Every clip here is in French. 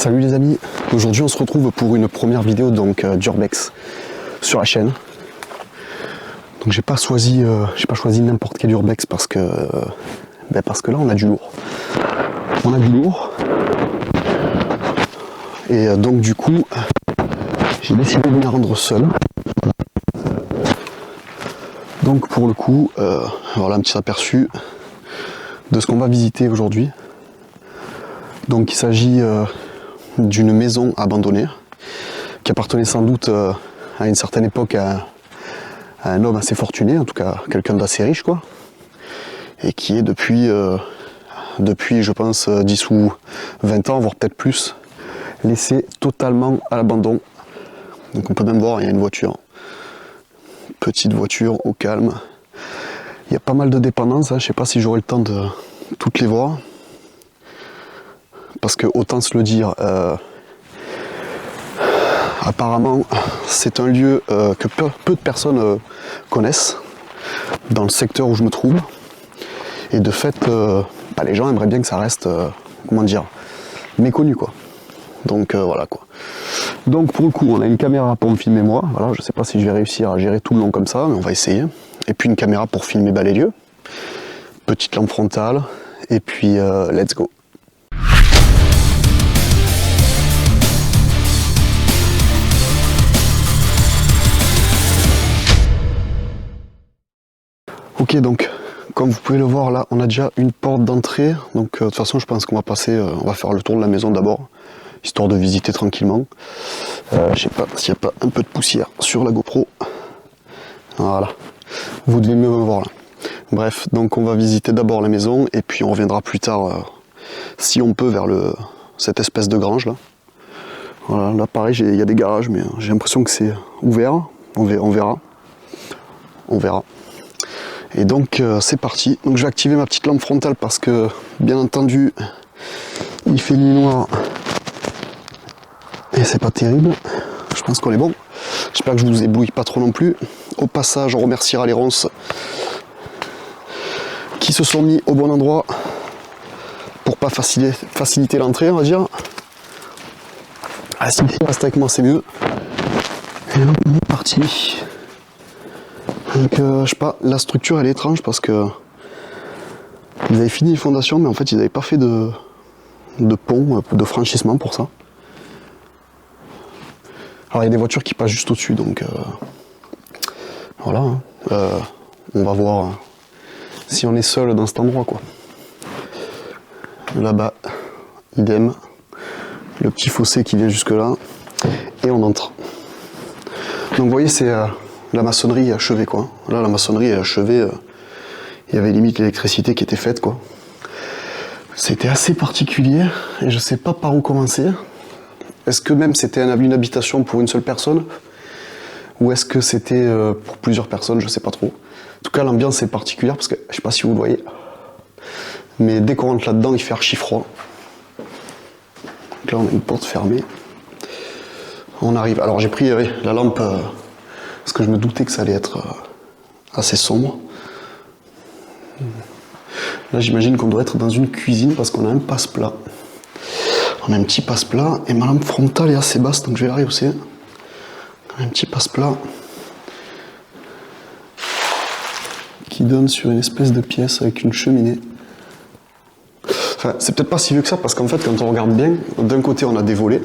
Salut les amis, aujourd'hui on se retrouve pour une première vidéo donc d'Urbex sur la chaîne. Donc j'ai pas choisi n'importe quel Urbex parce que là on a du lourd. On a du lourd. Et donc du coup j'ai décidé de me rendre seul. Donc pour le coup, voilà un petit aperçu de ce qu'on va visiter aujourd'hui. Donc il s'agit d'une maison abandonnée qui appartenait sans doute à une certaine époque à un homme assez fortuné, en tout cas quelqu'un d'assez riche quoi, et qui est depuis je pense 10 ou 20 ans, voire peut-être plus, laissé totalement à l'abandon. Donc on peut même voir, il y a une voiture, petite voiture au calme. Il y a pas mal de dépendances, hein. Je sais pas si j'aurai le temps de toutes les voir. Parce que autant se le dire, apparemment c'est un lieu que peu de personnes connaissent dans le secteur où je me trouve. Et de fait, les gens aimeraient bien que ça reste, méconnu quoi. Donc voilà quoi. Donc pour le coup, on a une caméra pour me filmer moi. Voilà, je sais pas si je vais réussir à gérer tout le long comme ça, mais on va essayer. Et puis une caméra pour filmer les lieux. Petite lampe frontale. Et puis let's go. Ok, donc comme vous pouvez le voir là, on a déjà une porte d'entrée. Donc de toute façon, je pense qu'on va passer, on va faire le tour de la maison d'abord, histoire de visiter tranquillement. Je sais pas s'il n'y a pas un peu de poussière sur la GoPro. Voilà, vous devez mieux me voir là. Bref, donc on va visiter d'abord la maison et puis on reviendra plus tard, si on peut, vers cette espèce de grange là. Voilà, là pareil, il y a des garages, mais j'ai l'impression que c'est ouvert. On verra. On verra. Et donc c'est parti. Donc je vais activer ma petite lampe frontale parce que bien entendu il fait nuit noire et c'est pas terrible. Je pense qu'on est bon. J'espère que je vous éblouis pas trop non plus. Au passage on remerciera les ronces qui se sont mis au bon endroit pour pas faciliter l'entrée, on va dire. Ah si il reste avec moi c'est mieux. Et donc on est parti. Donc je sais pas, la structure elle est étrange parce que ils avaient fini les fondations mais en fait ils n'avaient pas fait de pont, de franchissement pour ça. Alors il y a des voitures qui passent juste au-dessus donc voilà, hein. On va voir si on est seul dans cet endroit quoi. Là-bas, idem, le petit fossé qui vient jusque là et on entre. Donc vous voyez c'est la maçonnerie est achevée quoi. Là la maçonnerie est achevée, il y avait limite l'électricité qui était faite quoi. C'était assez particulier et je sais pas par où commencer. Est-ce que même c'était une habitation pour une seule personne ou est-ce que c'était pour plusieurs personnes, je sais pas trop. En tout cas l'ambiance est particulière parce que je sais pas si vous le voyez, mais dès qu'on rentre là-dedans il fait archi froid. Donc là on a une porte fermée. On arrive. Alors j'ai pris la lampe parce que je me doutais que ça allait être assez sombre. Là j'imagine qu'on doit être dans une cuisine parce qu'on a un passe-plat. On a un petit passe-plat et ma lampe frontale est assez basse donc je vais la rehausser. Un petit passe-plat qui donne sur une espèce de pièce avec une cheminée. Enfin c'est peut-être pas si vieux que ça parce qu'en fait quand on regarde bien, d'un côté on a des volets.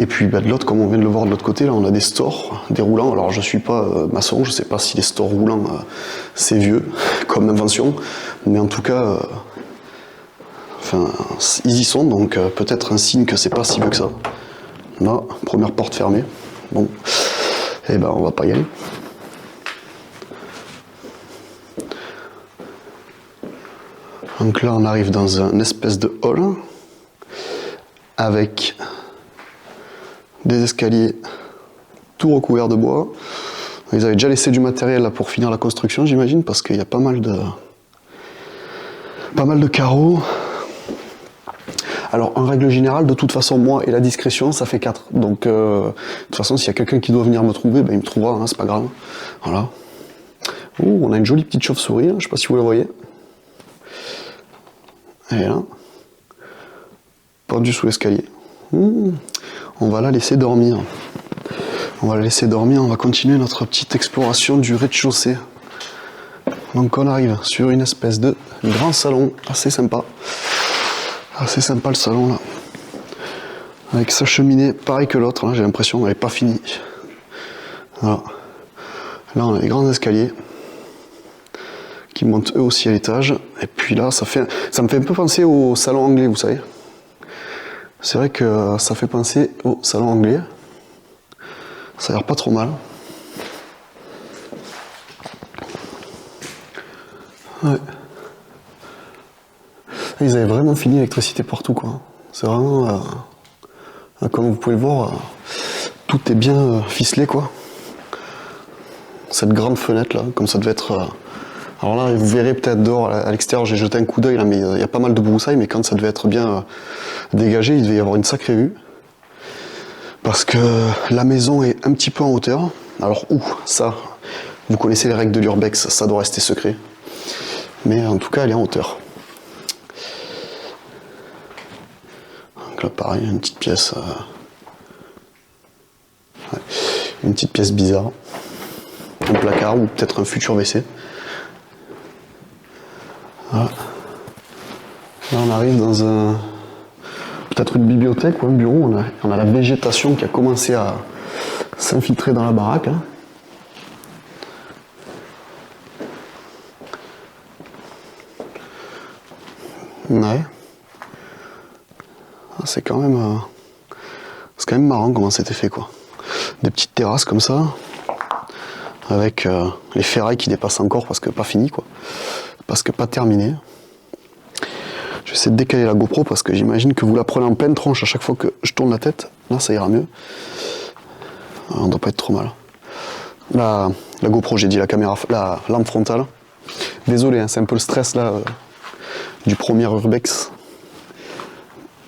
Et puis de l'autre, comme on vient de le voir de l'autre côté, là on a des stores, des roulants. Alors je suis pas maçon, je sais pas si les stores roulants c'est vieux comme invention, mais en tout cas, ils y sont, donc peut-être un signe que c'est pas si vieux que ça. Là, première porte fermée. Bon, et ben on va pas y aller. Donc là on arrive dans un espèce de hall avec des escaliers tout recouverts de bois. Ils avaient déjà laissé du matériel là pour finir la construction j'imagine parce qu'il y a pas mal de carreaux. Alors en règle générale de toute façon moi et la discrétion ça fait 4. Donc de toute façon s'il y a quelqu'un qui doit venir me trouver, il me trouvera, hein, c'est pas grave. Voilà. Oh, on a une jolie petite chauve-souris, hein, je sais pas si vous la voyez. Elle est là. pendu sous l'escalier. On va la laisser dormir. On va la laisser dormir, on va continuer notre petite exploration du rez-de-chaussée. Donc on arrive sur une espèce de grand salon, assez sympa. Assez sympa le salon là. Avec sa cheminée, pareil que l'autre, là j'ai l'impression qu'elle n'est pas finie. Voilà. Là on a les grands escaliers qui montent eux aussi à l'étage. Et puis là ça me fait un peu penser au salon anglais, vous savez. C'est vrai que ça fait penser au salon anglais. Ça a l'air pas trop mal. Ouais. Ils avaient vraiment fini l'électricité partout, quoi. C'est vraiment, comme vous pouvez le voir, tout est bien ficelé, quoi. Cette grande fenêtre là, comme ça devait être. Alors là, vous verrez peut-être dehors, à l'extérieur, j'ai jeté un coup d'œil là, mais il y a pas mal de broussailles, mais quand ça devait être bien dégagé, il devait y avoir une sacrée vue. Parce que la maison est un petit peu en hauteur. Alors où ça, vous connaissez les règles de l'urbex, ça doit rester secret. Mais en tout cas, elle est en hauteur. Donc là, pareil, une petite pièce. Ouais, une petite pièce bizarre. Un placard ou peut-être un futur WC. Voilà. Là, on arrive dans peut-être une bibliothèque ou un bureau. On a la végétation qui a commencé à s'infiltrer dans la baraque. Hein. Ouais. C'est quand même marrant comment c'était fait, quoi. Des petites terrasses comme ça, avec les ferrailles qui dépassent encore parce que pas fini, quoi. Parce que pas terminé. Je vais essayer de décaler la GoPro parce que j'imagine que vous la prenez en pleine tronche à chaque fois que je tourne la tête. Là, ça ira mieux. On doit pas être trop mal. La GoPro, j'ai dit la caméra, la lampe frontale. Désolé, hein, c'est un peu le stress là du premier urbex.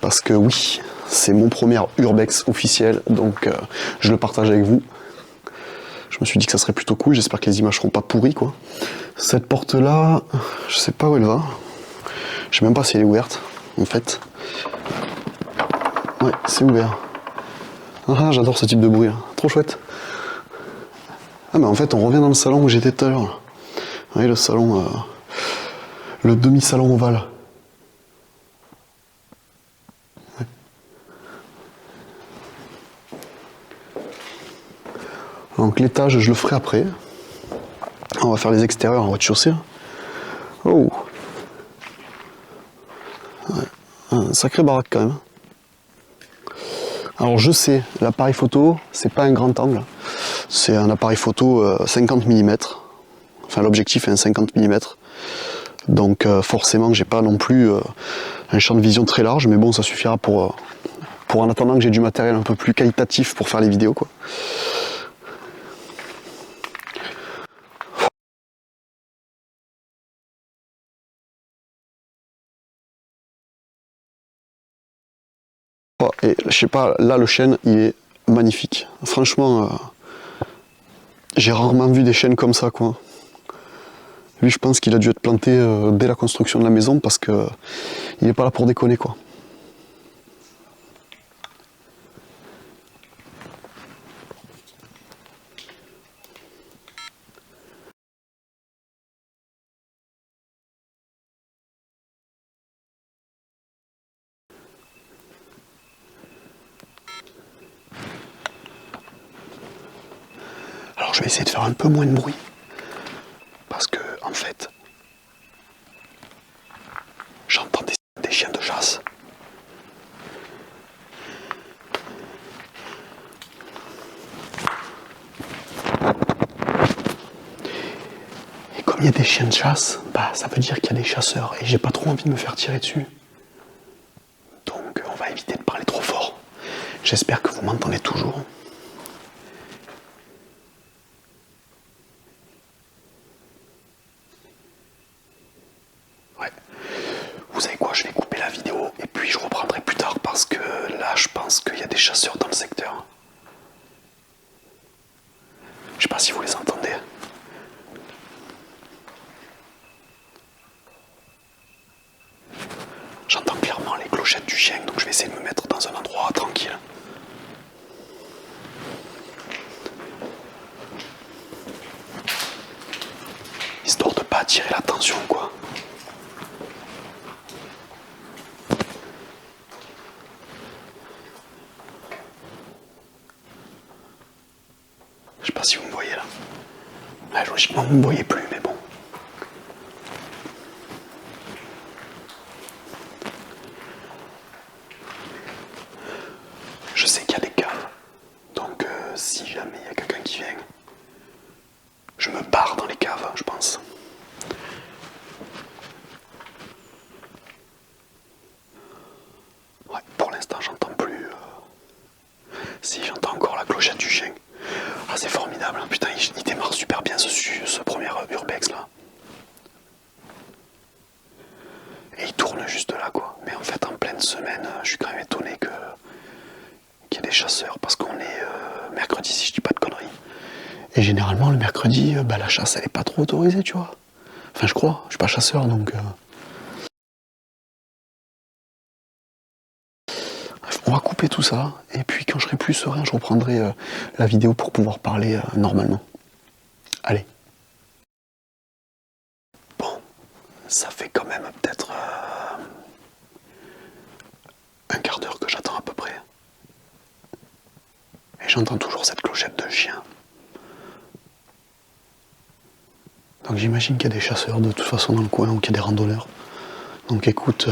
Parce que oui, c'est mon premier urbex officiel, donc je le partage avec vous. Je me suis dit que ça serait plutôt cool, j'espère que les images seront pas pourries, quoi. Cette porte là, je sais pas où elle va. Je sais même pas si elle est ouverte, en fait. Ouais, c'est ouvert. Ah, j'adore ce type de bruit, hein. Trop chouette. Ah, mais en fait, on revient dans le salon où j'étais tout à l'heure. Vous voyez, le salon, le demi-salon ovale. Ouais. Donc l'étage, je le ferai après. On va faire les extérieurs en rez-de-chaussée. Oh! Ouais. Un sacré baraque quand même. Alors je sais, l'appareil photo, c'est pas un grand angle. C'est un appareil photo 50 mm. Enfin, l'objectif est un 50 mm. Donc forcément, j'ai pas non plus un champ de vision très large, mais bon, ça suffira pour en attendant que j'ai du matériel un peu plus qualitatif pour faire les vidéos, quoi. Et je sais pas, là le chêne, il est magnifique. Franchement, j'ai rarement vu des chênes comme ça, quoi. Lui, je pense qu'il a dû être planté dès la construction de la maison parce que il n'est pas là pour déconner, quoi. Alors je vais essayer de faire un peu moins de bruit parce que en fait j'entends des chiens de chasse. Et comme il y a des chiens de chasse, bah ça veut dire qu'il y a des chasseurs et j'ai pas trop envie de me faire tirer dessus. Donc on va éviter de parler trop fort. J'espère que vous m'entendez toujours. Ouais. Vous savez quoi, je vais couper la vidéo et puis je reprendrai plus tard parce que là je pense qu'il y a des chasseurs dans le secteur. Je sais pas si vous les entendez. J'entends clairement les clochettes du chien, donc je vais essayer de me mettre dans un endroit tranquille. Histoire de pas attirer l'attention, quoi. Je sais pas si vous me voyez là. Ouais, logiquement vous me voyez plus, mais bon. Je sais qu'il y a des caves, donc si jamais il y a quelqu'un qui vient, je me barre dans les caves, je pense. Ouais, pour l'instant j'entends plus. Si, j'entends encore la clochette du chien. Ah, c'est formidable, putain, il démarre super bien ce premier urbex là. Et il tourne juste là, quoi. Mais en fait, en pleine semaine, je suis quand même étonné qu'il y ait des chasseurs, parce qu'on est mercredi, si je dis pas de conneries. Et généralement, le mercredi, la chasse, elle est pas trop autorisée, tu vois. Enfin, je crois, je suis pas chasseur, donc... Bref, on va couper tout ça, et puis quand je serai plus serein, je reprendrai la vidéo pour pouvoir parler normalement. Allez. Bon, ça fait quand même peut-être un quart d'heure que j'attends à peu près. Et j'entends toujours cette clochette de chien. Donc j'imagine qu'il y a des chasseurs de toute façon dans le coin, ou qu'il y a des randonneurs. Donc écoute,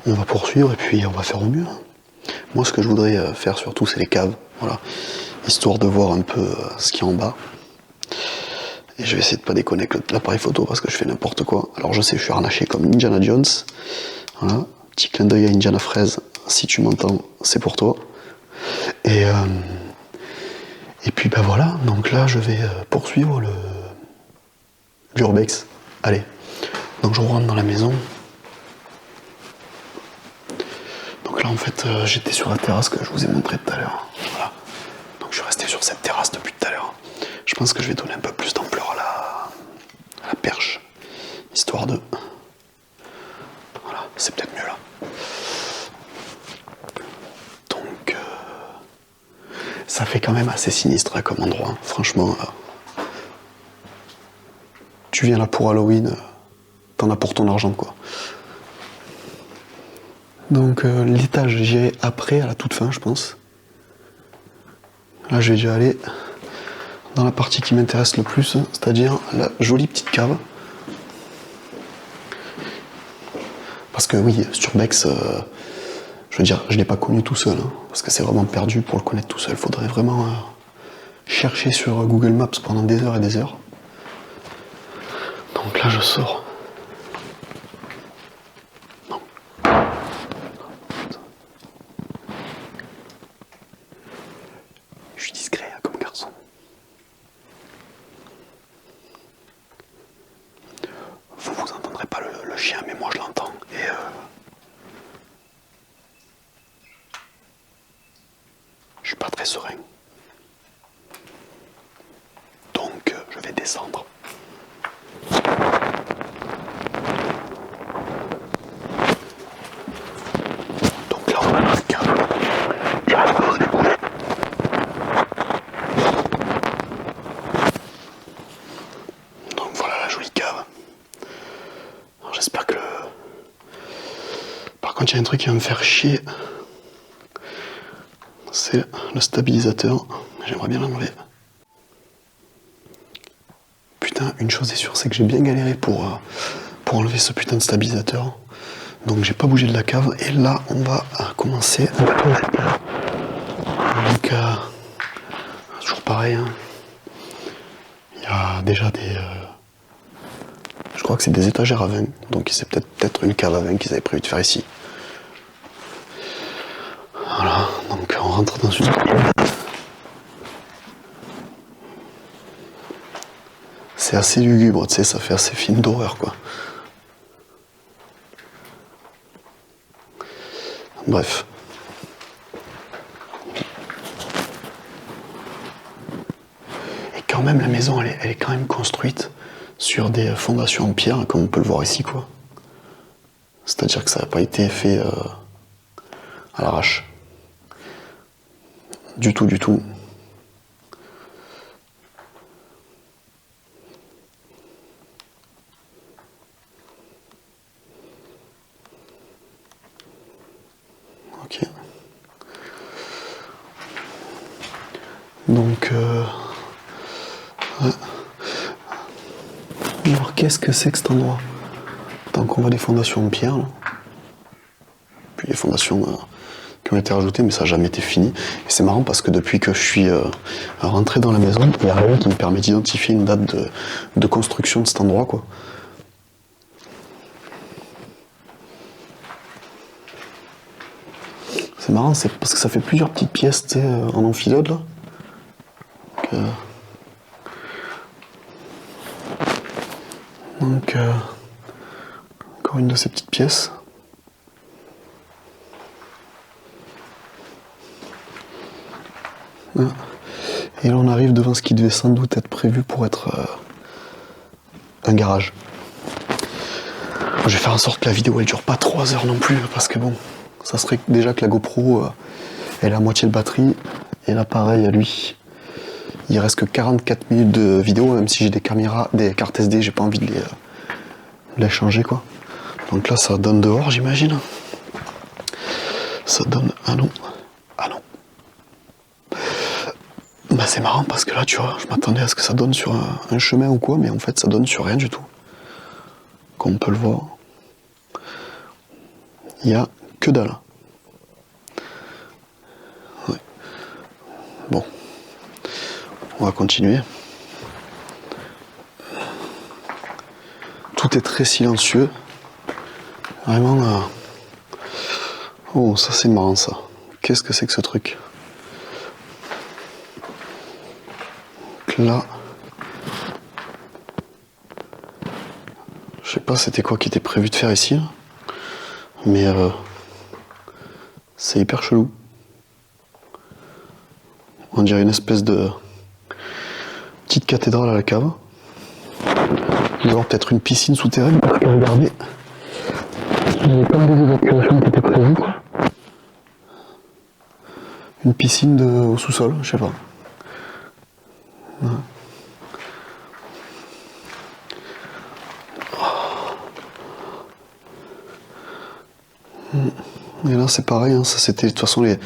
on va poursuivre et puis on va faire au mieux. Moi, ce que je voudrais faire surtout, c'est les caves, voilà, histoire de voir un peu ce qu'il y a en bas. Et je vais essayer de pas déconner avec l'appareil photo parce que je fais n'importe quoi. Alors je sais, je suis harnaché comme Indiana Jones. Voilà, petit clin d'œil à Indiana Fraise. Si tu m'entends, c'est pour toi. Et puis voilà, donc là je vais poursuivre l'urbex. Allez, donc je rentre dans la maison. Donc là en fait j'étais sur la terrasse que je vous ai montré tout à l'heure. Voilà. Donc je suis resté sur cette terrasse depuis tout à l'heure. Je pense que je vais donner un peu plus d'ampleur à la perche. Histoire de... Voilà, c'est peut-être mieux là. Donc ça fait quand même assez sinistre comme endroit. Franchement, tu viens là pour Halloween, t'en as pour ton argent, quoi. Donc l'étage, j'irai après, à la toute fin, je pense. Là, je vais déjà aller dans la partie qui m'intéresse le plus, c'est-à-dire la jolie petite cave. Parce que oui, Sturbex, je veux dire, je l'ai pas connu tout seul, hein, parce que c'est vraiment perdu pour le connaître tout seul. Il faudrait vraiment chercher sur Google Maps pendant des heures et des heures. Donc là, je sors. Non. Je suis discret hein, comme garçon. Vous entendrez pas le chien, mais moi je l'entends. Et je suis pas très serein. Donc je vais descendre. Donc là on a notre cave. J'arrive à vous découvrir. Donc voilà la jolie cave. Alors j'espère que... Par contre il y a un truc qui va me faire chier. C'est le stabilisateur. J'aimerais bien l'enlever. Putain, une chose est sûre, c'est que j'ai bien galéré pour enlever ce putain de stabilisateur. Donc j'ai pas bougé de la cave. Et là, on va commencer un peu cette cave. Donc, toujours pareil. Hein. Il y a déjà des... je crois que c'est des étagères à vin. Donc c'est peut-être une cave à vin qu'ils avaient prévu de faire ici. Voilà, donc on rentre dans une... C'est assez lugubre, tu sais, ça fait assez film d'horreur, quoi. Bref. Et quand même, la maison, elle est quand même construite sur des fondations en pierre, comme on peut le voir ici, quoi. C'est-à-dire que ça n'a pas été fait à l'arrache. Du tout, du tout. Ok. Donc, ouais. Alors, qu'est-ce que c'est que cet endroit? Tant qu'on voit des fondations en pierre, là. Puis les fondations qui ont été rajoutées, mais ça n'a jamais été fini. Et c'est marrant parce que depuis que je suis rentré dans la maison, il y a rien qui me permet d'identifier une date de construction de cet endroit, quoi. C'est marrant, c'est parce que ça fait plusieurs petites pièces, tu sais, en enfilade, là. Donc, encore une de ces petites pièces. Ah. Et là, on arrive devant ce qui devait sans doute être prévu pour être un garage. Je vais faire en sorte que la vidéo elle dure pas 3 heures non plus, parce que bon, ça serait déjà que la GoPro elle a moitié de batterie, et l'appareil à lui, il reste que 44 minutes de vidéo, même si j'ai des caméras, des cartes SD, j'ai pas envie de les changer quoi. Donc là ça donne dehors j'imagine. Ça donne. Ah non. Ah non. Bah c'est marrant parce que là tu vois, je m'attendais à ce que ça donne sur un chemin ou quoi, mais en fait ça donne sur rien du tout. Comme on peut le voir. Il y a que dalle. Ouais. Bon. On va continuer. Tout est très silencieux. Vraiment. Oh, ça c'est marrant ça. Qu'est-ce que c'est que ce truc? Donc là. Je sais pas c'était quoi qui était prévu de faire ici. Là. Mais c'est hyper chelou. On dirait une espèce de petite cathédrale à la cave. Il va y avoir peut-être une piscine souterraine parce que regardez, il y avait comme des évacuations qui étaient prévues quoi. Une piscine au sous-sol, je sais pas. Ouais. Et là c'est pareil, hein, ça c'était de toute façon les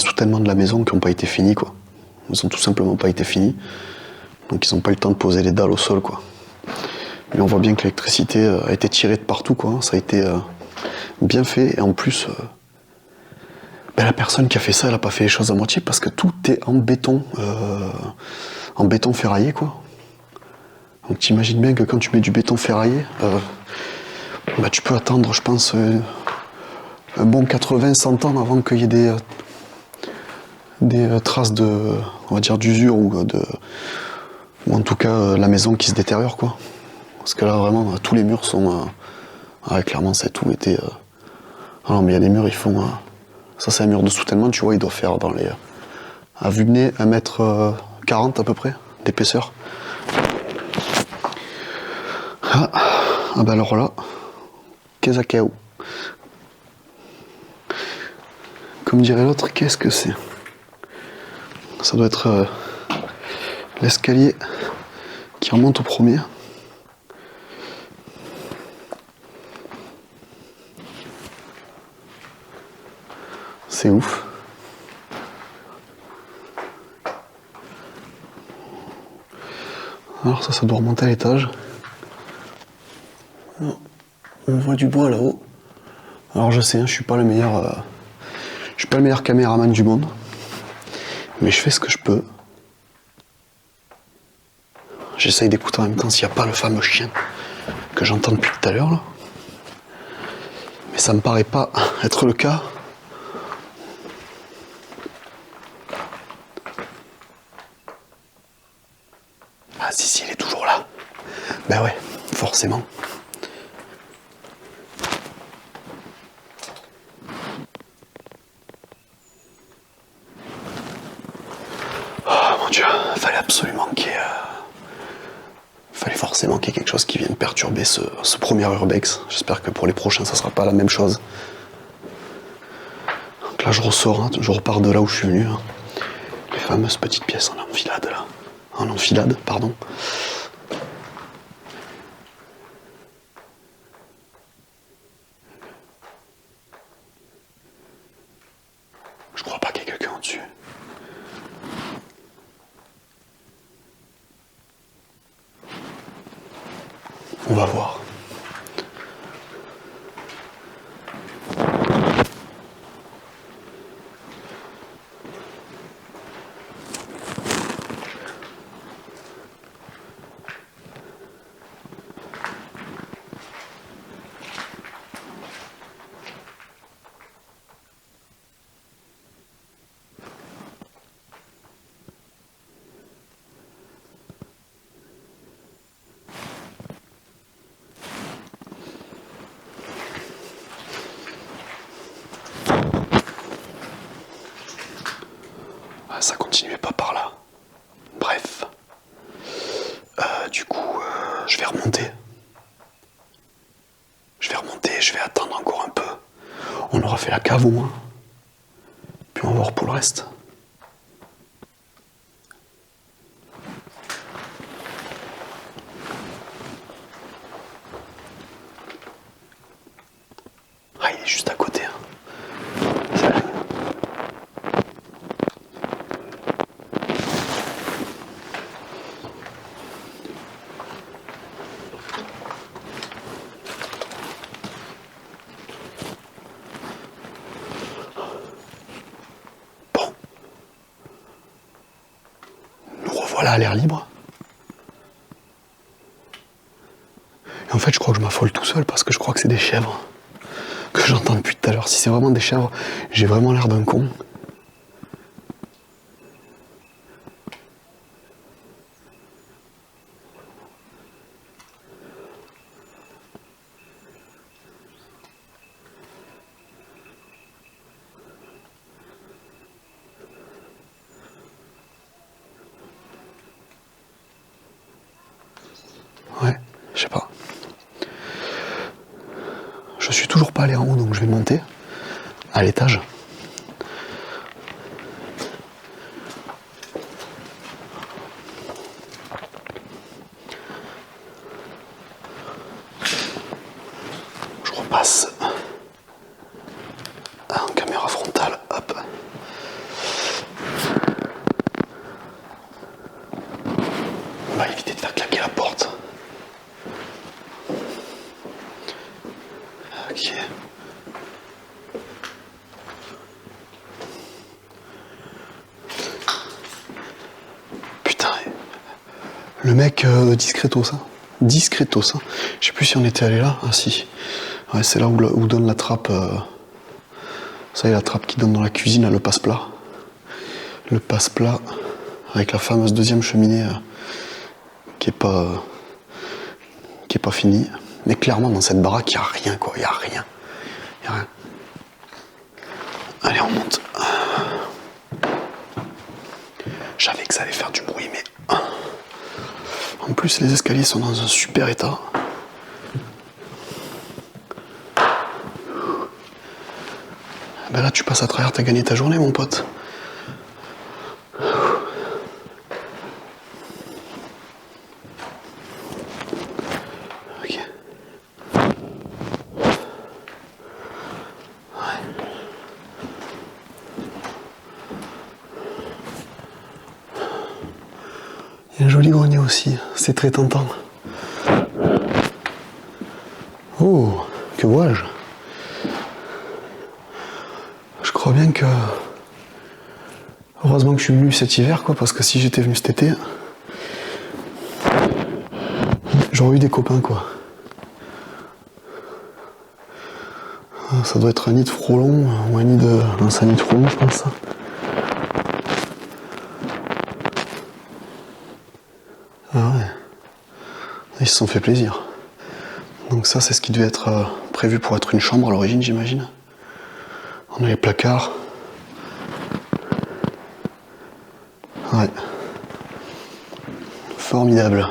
soutènements de la maison qui n'ont pas été finis quoi. Ils ont tout simplement pas été finis. Donc ils n'ont pas eu le temps de poser les dalles au sol quoi. Mais on voit bien que l'électricité a été tirée de partout quoi. Ça a été bien fait et en plus la personne qui a fait ça elle a pas fait les choses à moitié parce que tout est en béton ferraillé quoi. Donc t'imagines bien que quand tu mets du béton ferraillé tu peux attendre je pense un bon 80-100 ans avant qu'il y ait des traces de, on va dire, d'usure ou en tout cas la maison qui se détériore quoi. Parce que là vraiment tous les murs sont, clairement c'est tout été. Ah non mais il y a des murs ils font, ça c'est un mur de soutènement tu vois il doit faire dans les, à vue de nez 1m40 à peu près d'épaisseur. Ah bah alors là, Kezakao. Comme dirait l'autre, qu'est-ce que c'est? Ça doit être l'escalier qui remonte au premier. C'est ouf. Alors ça doit remonter à l'étage. On voit du bois là-haut. Alors je sais, je suis pas le meilleur caméraman du monde, mais je fais ce que je peux. J'essaye d'écouter en même temps s'il n'y a pas le fameux chien que j'entends depuis tout à l'heure là. Mais ça me paraît pas être le cas. Ah si, il est toujours là. Ben ouais, forcément. Fallait absolument fallait forcément qu'il y ait quelque chose qui vienne perturber ce premier urbex. J'espère que pour les prochains ça sera pas la même chose. Donc Donc là je ressors, hein, je repars de là où je suis venu. Hein. Les fameuses petites pièces en enfilade là. En enfilade, pardon. Je crois pas qu'il y ait quelqu'un au-dessus. On va voir. Ça continuait pas par là. Bref. Du coup, je vais remonter. Je vais attendre encore un peu. On aura fait la cave au moins. Puis on va voir pour le reste. Ah, il est juste à côté. Hein. Voilà, à l'air libre. Et en fait, je crois que je m'affole tout seul parce que je crois que c'est des chèvres que j'entends depuis tout à l'heure. Si c'est vraiment des chèvres, j'ai vraiment l'air d'un con. Ouais, je sais pas. Je suis toujours pas allé en haut, donc je vais monter à l'étage. Je repasse en caméra frontale, hop. On va éviter de faire claquer la porte. Ok. Putain, le mec discretos, hein. Discretos, hein. Je sais plus si on était allé là. Ah si. Ouais, c'est là où donne la trappe. Ça y est, la trappe qui donne dans la cuisine, là, le passe-plat. Le passe-plat avec la fameuse deuxième cheminée qui est pas finie. Mais clairement, dans cette baraque, il n'y a rien, quoi. Il n'y a rien. Y a rien. Allez, on monte. Je savais que ça allait faire du bruit, mais... En plus, les escaliers sont dans un super état. Ben là, tu passes à travers, t'as gagné ta journée, mon pote. Ok. Il y a un joli grenier aussi, c'est très tentant. Oh, que vois-je? Je crois bien que... Heureusement que je suis venu cet hiver, quoi, parce que si j'étais venu cet été, j'aurais eu des copains, quoi. Ça doit être un nid de frelons, ou un nid de... Non, c'est un nid de frelons, je pense. Ah ouais. Ils se sont fait plaisir. Donc ça, c'est ce qui devait être prévu pour être une chambre à l'origine, j'imagine. On a les placards. Ouais. Formidable.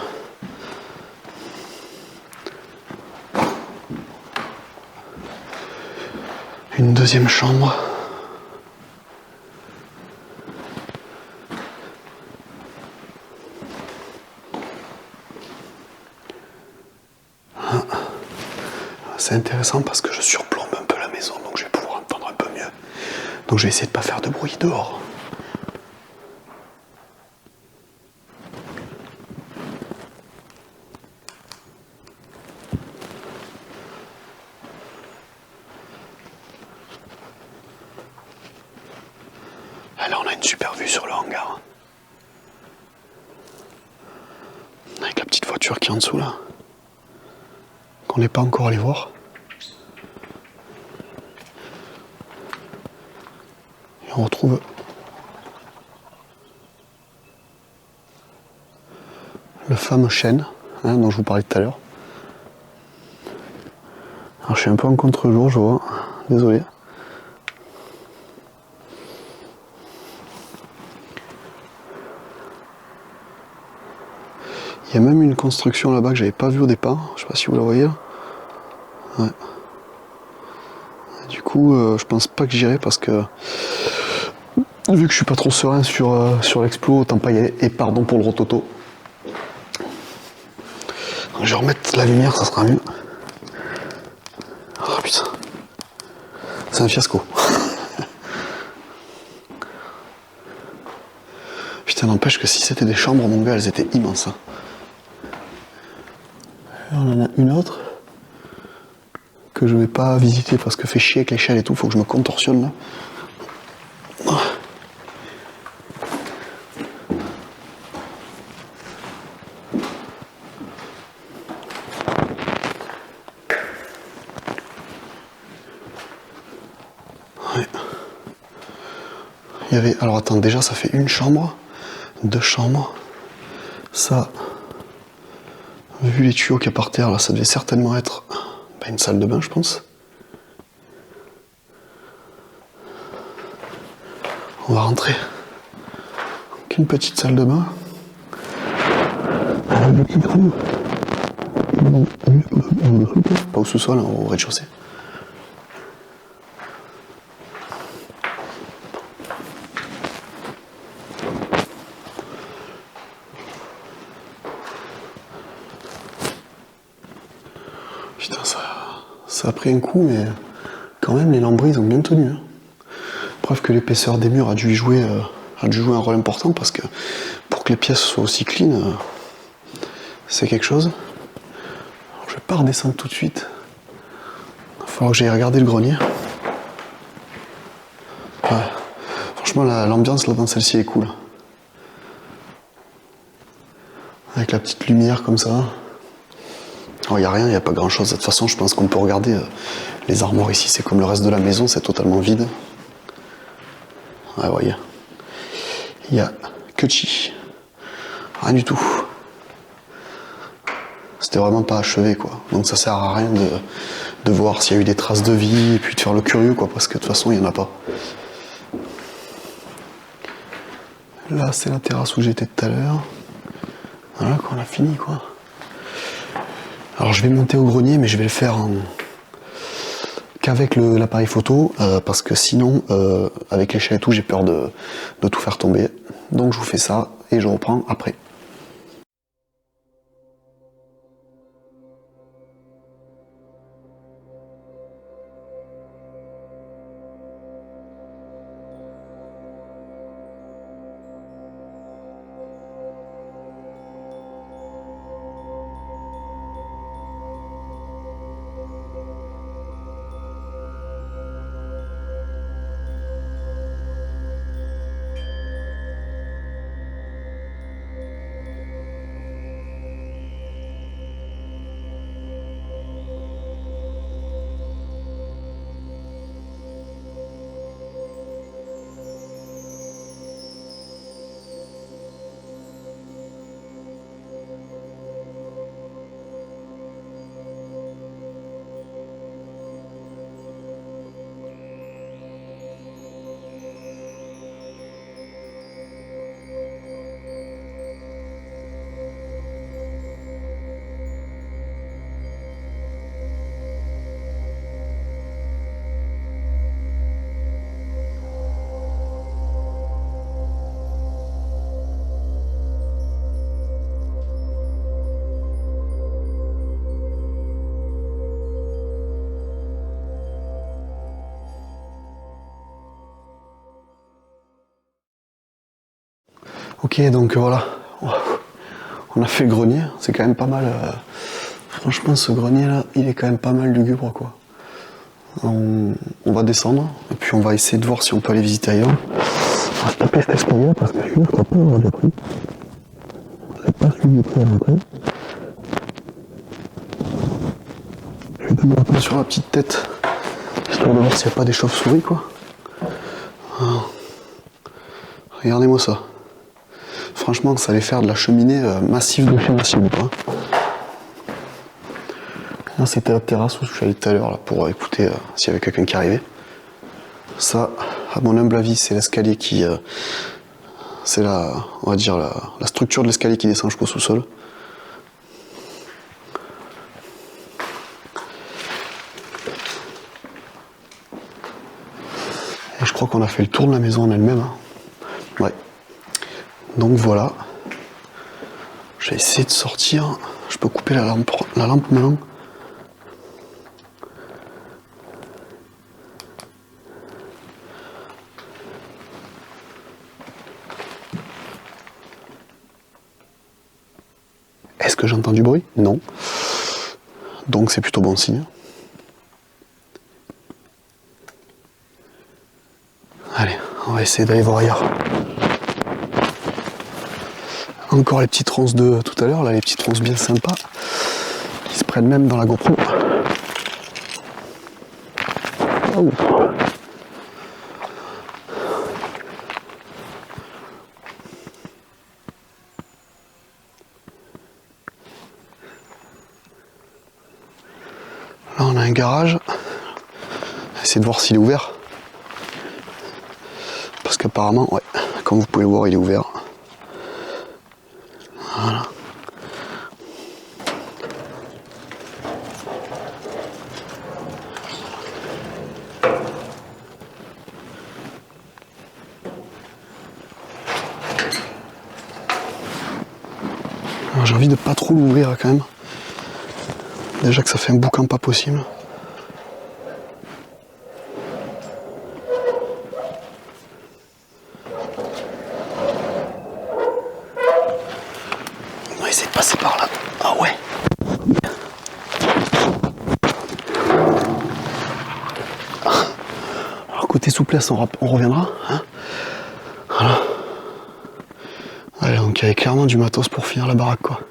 Une deuxième chambre. intéressant parce que je surplombe un peu la maison, donc je vais pouvoir entendre un peu mieux. Donc je vais essayer de pas faire de bruit dehors. Ah, là on a une super vue sur le hangar. Avec la petite voiture qui est en dessous là. Qu'on n'est pas encore allé voir. Et on retrouve le fameux chêne dont je vous parlais tout à l'heure. Alors je suis un peu en contre-jour, je vois. Désolé. Il y a même une construction là-bas que j'avais pas vue au départ. Je sais pas si vous la voyez. Ouais. Du coup, je pense pas que j'irai parce que vu que je suis pas trop serein sur l'explo, autant pas y aller. Et pardon pour le rototo. Je vais remettre la lumière, ça sera mieux. Oh putain. C'est un fiasco. Putain, n'empêche que si c'était des chambres, mon gars, elles étaient immenses. Hein. On en a une autre que je vais pas visiter parce que fait chier avec l'échelle et tout, faut que je me contorsionne là. Ouais. Il y avait. Alors attends, déjà ça fait une chambre, deux chambres. Ça, vu les tuyaux qu'il y a par terre là, ça devait certainement être une salle de bain, je pense. On va rentrer. Donc une petite salle de bain. Une petite rue. Pas au sous-sol, au rez-de-chaussée. Putain, ça a pris un coup, mais quand même, les lambris, ils ont bien tenu. Hein. Preuve que l'épaisseur des murs a dû jouer un rôle important, parce que pour que les pièces soient aussi clean, c'est quelque chose. Alors, je vais pas redescendre tout de suite. Il va falloir que j'aille regarder le grenier. Ouais. Franchement, l'ambiance là dans celle-ci est cool. Avec la petite lumière comme ça. Il n'y a rien, il n'y a pas grand chose. De toute façon, je pense qu'on peut regarder les armoires ici. C'est comme le reste de la maison, c'est totalement vide. Ouais, voyez. Il y a que chi. Rien du tout. C'était vraiment pas achevé, quoi. Donc ça sert à rien de voir s'il y a eu des traces de vie et puis de faire le curieux, quoi, parce que de toute façon, il n'y en a pas. Là, c'est la terrasse où j'étais tout à l'heure. Voilà, qu'on a fini, quoi. Alors je vais monter au grenier, mais je vais le faire qu'avec l'appareil photo, parce que sinon, avec l'échelle et tout, j'ai peur de tout faire tomber. Donc je vous fais ça, et je reprends après. Ok, donc voilà, on a fait le grenier, c'est quand même pas mal. Franchement, ce grenier là, il est quand même pas mal lugubre quoi. On va descendre et puis on va essayer de voir si on peut aller visiter ailleurs. On va se taper cet escalier parce que je crois pas avoir déjà pris. C'est pas celui qui est à l'entrée. Je vais donner un peu sur la petite tête, histoire de voir s'il n'y a pas des chauves-souris quoi. Regardez-moi ça. Franchement, ça allait faire de la cheminée massive de chez Massimo. Là, c'était la terrasse où je suis allé tout à l'heure pour écouter s'il y avait quelqu'un qui arrivait. Ça, à mon humble avis, c'est l'escalier qui... c'est on va dire la structure de l'escalier qui descend jusqu'au sous-sol. Et je crois qu'on a fait le tour de la maison en elle-même. Ouais. Donc voilà. Je vais essayer de sortir. Je peux couper la lampe maintenant. Est-ce que j'entends du bruit? Non. Donc c'est plutôt bon signe. Allez, on va essayer d'aller voir ailleurs. Encore les petites ronces de tout à l'heure, là, les petites ronces bien sympas, qui se prennent même dans la GoPro. Oh. Là, on a un garage. Essayer de voir s'il est ouvert. Parce qu'apparemment, ouais, comme vous pouvez le voir, il est ouvert. Voilà. J'ai envie de pas trop l'ouvrir quand même. Déjà que ça fait un boucan pas possible. On va essayer de passer par là. Ah ouais. Alors côté souplesse, on reviendra. Hein, voilà. Allez, donc il y avait clairement du matos pour finir la baraque quoi.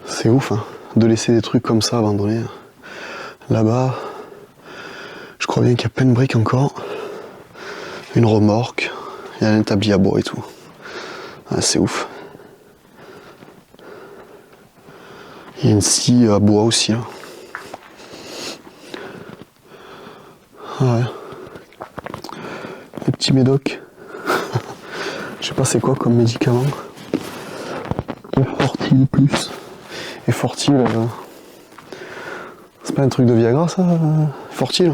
C'est ouf hein, de laisser des trucs comme ça abandonnés. Là-bas, je crois bien qu'il y a plein de briques encore. Une remorque, il y a un établi à bois et tout. Ah, c'est ouf. Il y a une scie à bois aussi là. Ouais. Les petits médocs. Je sais pas c'est quoi comme médicament. Fortil plus. Et Fortil, c'est pas un truc de Viagra ça, Fortil.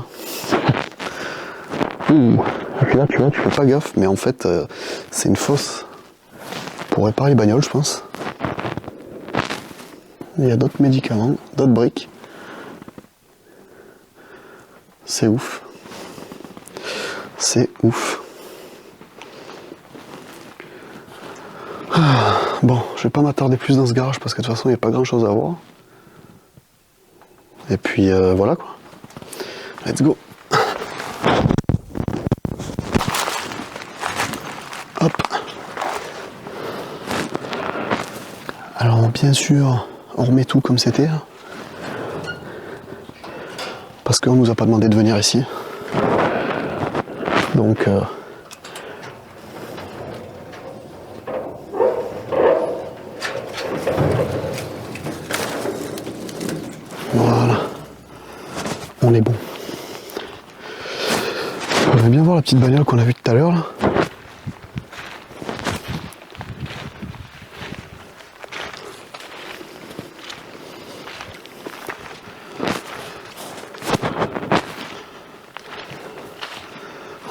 Et puis là tu vois, tu fais pas gaffe, mais en fait c'est une fosse pour réparer les bagnoles je pense. Il y a d'autres médicaments, d'autres briques. C'est ouf. C'est ouf. Bon, je vais pas m'attarder plus dans ce garage parce que de toute façon il n'y a pas grand chose à voir. Et puis voilà quoi. Let's go. Hop. Alors bien sûr, on remet tout comme c'était. Parce qu'on nous a pas demandé de venir ici. Donc voilà. On est bon. J'aimerais bien voir la petite bagnole qu'on a vue tout à l'heure là.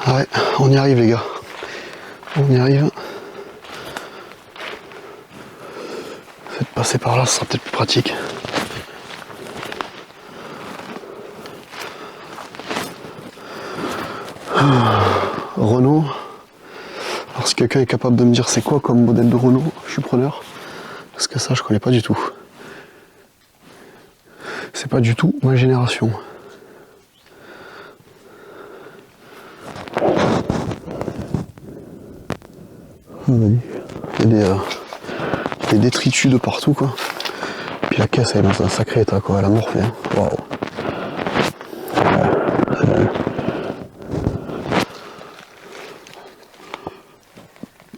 Ouais, on y arrive les gars. On y arrive. Faites passer par là, ce sera peut-être plus pratique. Renault. Alors si quelqu'un est capable de me dire c'est quoi comme modèle de Renault, je suis preneur. Parce que ça je connais pas du tout. C'est pas du tout ma génération. Il y a des détritus de partout quoi. Puis la caisse elle est dans un sacré état quoi, elle a morphé. Hein. Waouh.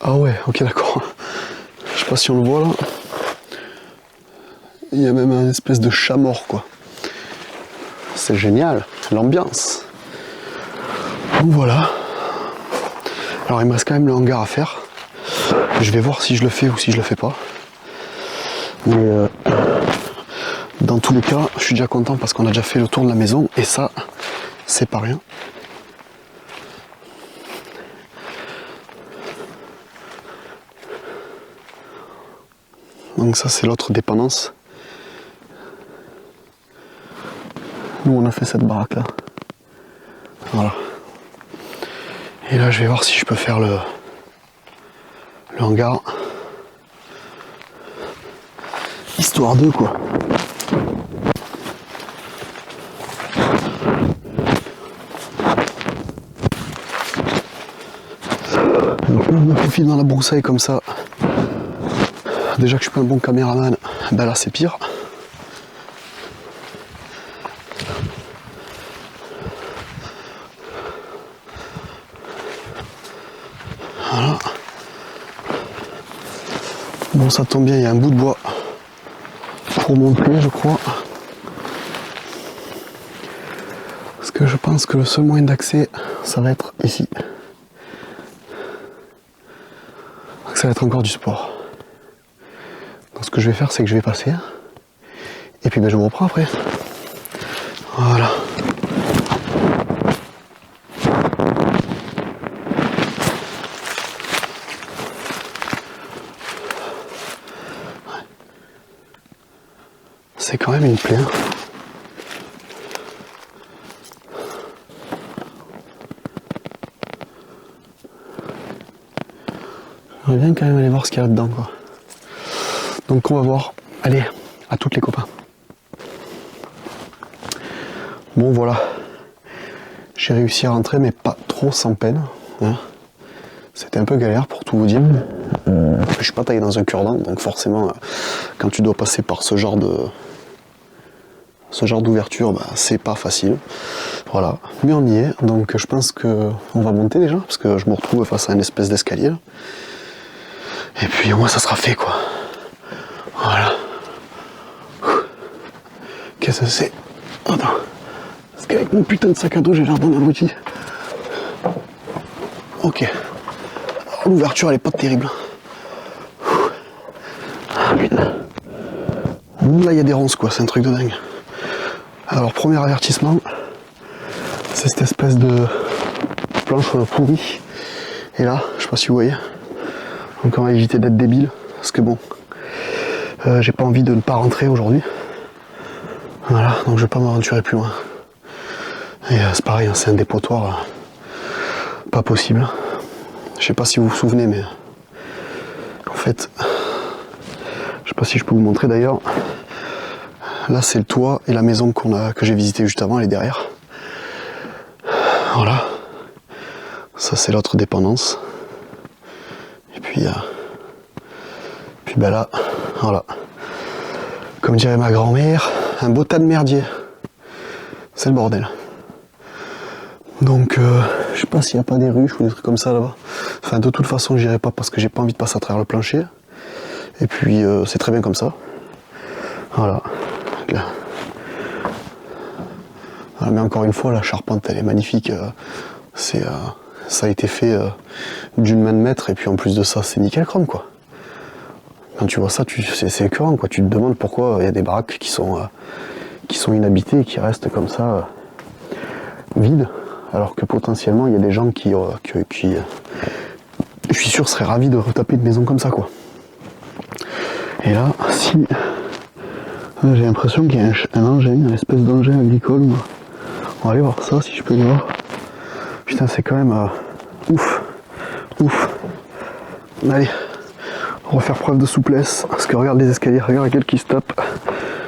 Ah ouais, ok d'accord. Je sais pas si on le voit là. Il y a même un espèce de chat mort quoi. C'est génial, l'ambiance. Donc voilà. Alors il me reste quand même le hangar à faire. Je vais voir si je le fais ou si je le fais pas. Mais dans tous les cas, je suis déjà content parce qu'on a déjà fait le tour de la maison et ça, c'est pas rien. Donc ça c'est l'autre dépendance. Nous on a fait cette baraque là. Voilà. Et là je vais voir si je peux faire le hangar. Histoire d'eux quoi. Donc là je me profile dans la broussaille comme ça. Déjà que je suis pas un bon caméraman, ben là c'est pire. Voilà. Bon ça tombe bien, il y a un bout de bois pour monter je crois. Parce que je pense que le seul moyen d'accès, ça va être ici. Donc ça va être encore du sport. Donc ce que je vais faire, c'est que je vais passer. Et puis ben, je me reprends après. Voilà. C'est quand même une plaie. J'aimerais bien quand même aller voir ce qu'il y a dedans quoi. Donc on va voir. Allez, à toutes les copains. Bon voilà. J'ai réussi à rentrer mais pas trop sans peine. Hein. C'était un peu galère pour tout vous dire. Je suis pas taillé dans un cure-dent, donc forcément quand tu dois passer par ce genre d'ouverture, bah, c'est pas facile. Voilà. Mais on y est, donc je pense que on va monter déjà, parce que je me retrouve face à une espèce d'escalier. Et puis au moins ça sera fait quoi. Voilà. Qu'est-ce que c'est? Attends. Parce qu'avec mon putain de sac à dos, j'ai l'air d'un abruti. Ok. Alors, l'ouverture elle est pas terrible. Ah putain. Là il y a des ronces quoi, c'est un truc de dingue. Alors premier avertissement, c'est cette espèce de planche pourrie. Et là, je sais pas si vous voyez. Donc on va éviter d'être débile. Parce que bon, j'ai pas envie de ne pas rentrer aujourd'hui. Voilà, donc je vais pas m'aventurer plus loin. Et c'est pareil, hein, c'est un dépotoir pas possible. Je sais pas si vous vous souvenez, mais en fait, je sais pas si je peux vous montrer d'ailleurs. Là c'est le toit et la maison que j'ai visité juste avant, elle est derrière. Voilà. Ça c'est l'autre dépendance. Et puis ben là, voilà. Comme dirait ma grand-mère, un beau tas de merdier. C'est le bordel. Donc je sais pas s'il n'y a pas des ruches ou des trucs comme ça là-bas. Enfin de toute façon j'irai pas parce que j'ai pas envie de passer à travers le plancher. Et puis c'est très bien comme ça. Voilà. Là. Voilà, mais encore une fois la charpente elle est magnifique. Ça a été fait d'une main de maître et puis en plus de ça c'est nickel chrome quoi. Quand tu vois ça c'est écœurant quoi. Tu te demandes pourquoi il y a des baraques qui sont inhabitées et qui restent comme ça vides. Alors que potentiellement il y a des gens qui je suis sûr seraient ravis de retaper une maison comme ça quoi. Et là si j'ai l'impression qu'il y a un engin, une espèce d'engin agricole. On va aller voir ça si je peux y voir. Putain c'est quand même Ouf. Ouf. Allez. Refaire preuve de souplesse. Parce que regarde les escaliers, regarde lesquels qui se tapent.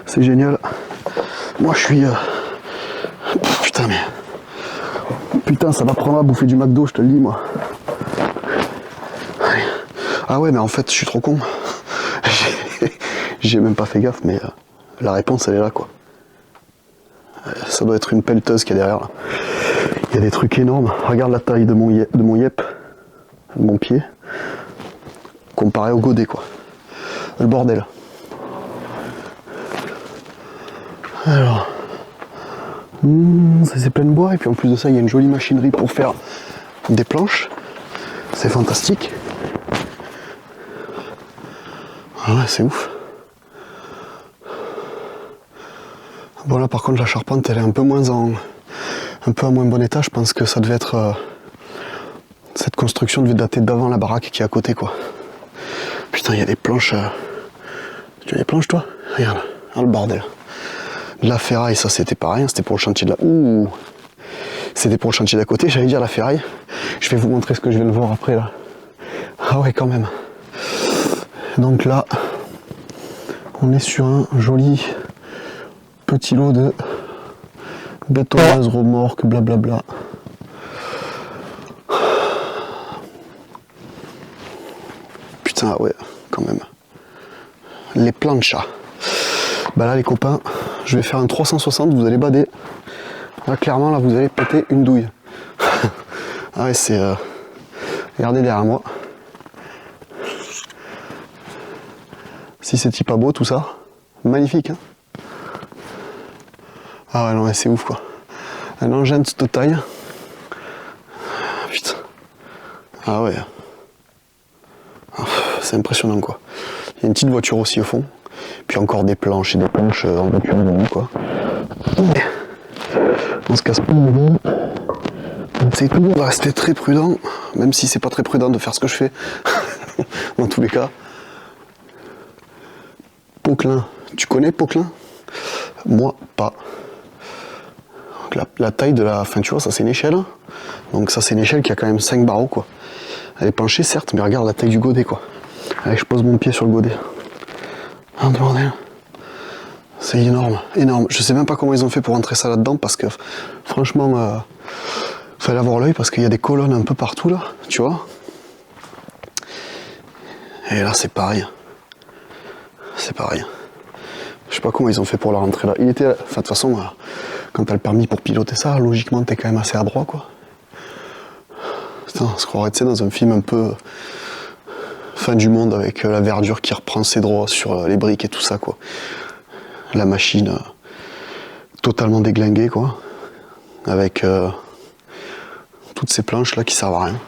C'est génial. Moi je suis... Putain mais... Putain ça m'apprendra à bouffer du McDo, je te le dis moi. Allez. Ah ouais mais en fait je suis trop con. J'ai même pas fait gaffe mais la réponse elle est là quoi. Ça doit être une pelleteuse qui est derrière là. Il y a des trucs énormes. Regarde la taille de mon yep, de mon pied, comparé au godet quoi. Le bordel. Alors, c'est plein de bois et puis en plus de ça il y a une jolie machinerie pour faire des planches. C'est fantastique. Ah ouais c'est ouf. Bon là par contre la charpente elle est un peu à moins bon état. Je pense que ça devait être cette construction devait dater d'avant la baraque qui est à côté quoi. Putain il y a des planches. Tu as des planches toi? Regarde, le bordel. La ferraille ça c'était pareil, c'était pour le chantier de la. Ouh. C'était pour le chantier d'à côté, j'allais dire la ferraille. Je vais vous montrer ce que je viens de voir après là. Ah ouais quand même. Donc là on est sur un joli petit lot de bétonneuse, remorque, blablabla. Putain, ouais, quand même. Les planchas. Bah là, les copains, je vais faire un 360, vous allez bader. Là, clairement, là, vous allez péter une douille. Ah ouais, c'est... Regardez derrière moi. Si c'est pas beau, tout ça. Magnifique, hein. Ah ouais, non, mais c'est ouf, quoi. Un engin de cette taille. Putain. Ah ouais. C'est impressionnant, quoi. Il y a une petite voiture aussi au fond. Puis encore des planches et des planches en voiture devant, quoi. On se casse pas le dos. C'est tout, on va rester très prudent. Même si c'est pas très prudent de faire ce que je fais. Dans tous les cas. Poquelin. Tu connais Poquelin? Moi, pas. La taille de la... Enfin, tu vois, ça c'est une échelle. Donc ça c'est une échelle qui a quand même 5 barreaux, quoi. Elle est penchée, certes, mais regarde la taille du godet, quoi. Allez, je pose mon pied sur le godet. Ah, bordel. C'est énorme, énorme. Je sais même pas comment ils ont fait pour rentrer ça là-dedans, parce que, franchement, fallait avoir l'œil, parce qu'il y a des colonnes un peu partout, là, tu vois. Et là, c'est pareil. C'est pareil. Je sais pas comment ils ont fait pour la rentrer là. Il était... Enfin, de toute façon, quand t'as le permis pour piloter ça, logiquement, t'es quand même assez adroit, quoi. Putain, on se croirait, tu sais, dans un film un peu... Fin du monde, avec la verdure qui reprend ses droits sur les briques et tout ça, quoi. La machine totalement déglinguée, quoi. Avec toutes ces planches là qui servent à rien.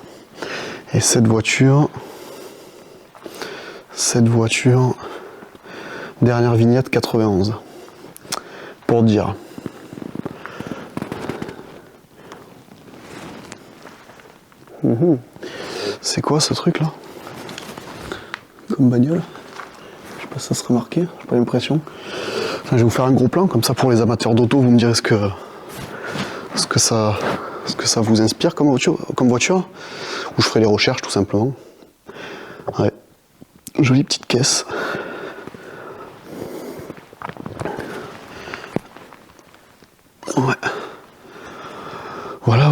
Et cette voiture, dernière vignette 91. Pour dire. C'est quoi ce truc là? Comme bagnole? Je sais pas si ça sera marqué, j'ai pas l'impression. Enfin, je vais vous faire un gros plan, comme ça pour les amateurs d'auto, vous me direz ce que ça vous inspire comme voiture. Ou je ferai les recherches tout simplement. Ouais. Jolie petite caisse. Ouais. Voilà.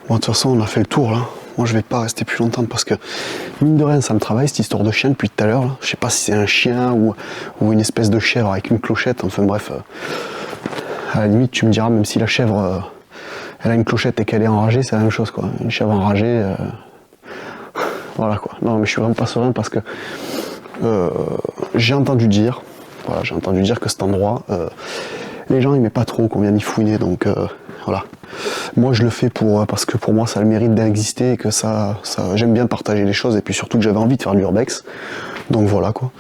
Bon, de toute façon, on a fait le tour là. Moi, je vais pas rester plus longtemps parce que, mine de rien, ça me travaille cette histoire de chien depuis tout à l'heure. Je sais pas si c'est un chien ou une espèce de chèvre avec une clochette. Enfin bref, à la limite, tu me diras, même si la chèvre, elle a une clochette et qu'elle est enragée, c'est la même chose, quoi. Une chèvre enragée, voilà, quoi. Non, mais je suis vraiment pas serein parce que j'ai entendu dire que cet endroit, les gens n'aimaient pas trop qu'on vienne y fouiner, donc voilà. Moi je le fais parce que pour moi ça a le mérite d'exister et que ça j'aime bien partager les choses et puis surtout que j'avais envie de faire de l'urbex. Donc voilà quoi.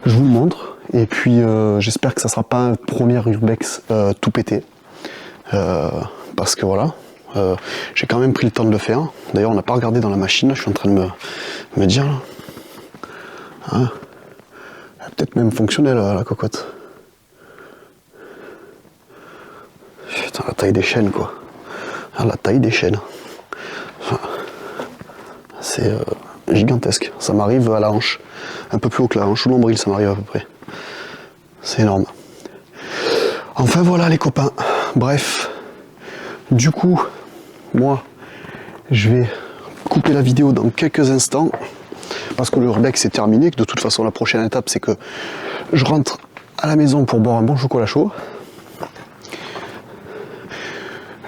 Je vous le montre et puis j'espère que ça sera pas un premier urbex tout pété. Parce que voilà. J'ai quand même pris le temps de le faire. D'ailleurs on n'a pas regardé dans la machine, là, je suis en train de me dire là. Hein, elle a peut-être même fonctionné la cocotte. Putain, la taille des chaînes quoi. Ah, la taille des chaînes. c'est gigantesque. Ça m'arrive à la hanche, un peu plus haut que la hanche, ou l'ombril, ça m'arrive à peu près. C'est énorme. Enfin voilà les copains, bref, du coup, moi, je vais couper la vidéo dans quelques instants, parce que le urbex est terminé, que de toute façon la prochaine étape c'est que je rentre à la maison pour boire un bon chocolat chaud.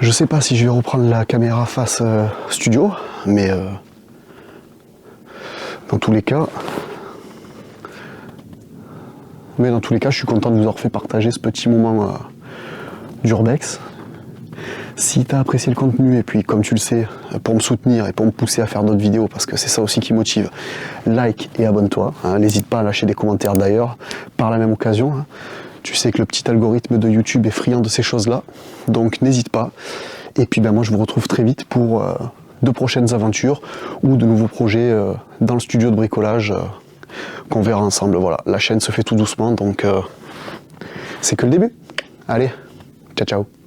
Je sais pas si je vais reprendre la caméra face studio, mais dans tous les cas, je suis content de vous avoir fait partager ce petit moment d'urbex. Si tu as apprécié le contenu, et puis comme tu le sais, pour me soutenir et pour me pousser à faire d'autres vidéos, parce que c'est ça aussi qui motive, like et abonne-toi. Hein, n'hésite pas à lâcher des commentaires d'ailleurs, par la même occasion. Hein. Tu sais que le petit algorithme de YouTube est friand de ces choses-là, donc n'hésite pas. Et puis moi je vous retrouve très vite pour de prochaines aventures ou de nouveaux projets dans le studio de bricolage qu'on verra ensemble. Voilà, la chaîne se fait tout doucement, donc c'est que le début. Allez, ciao ciao.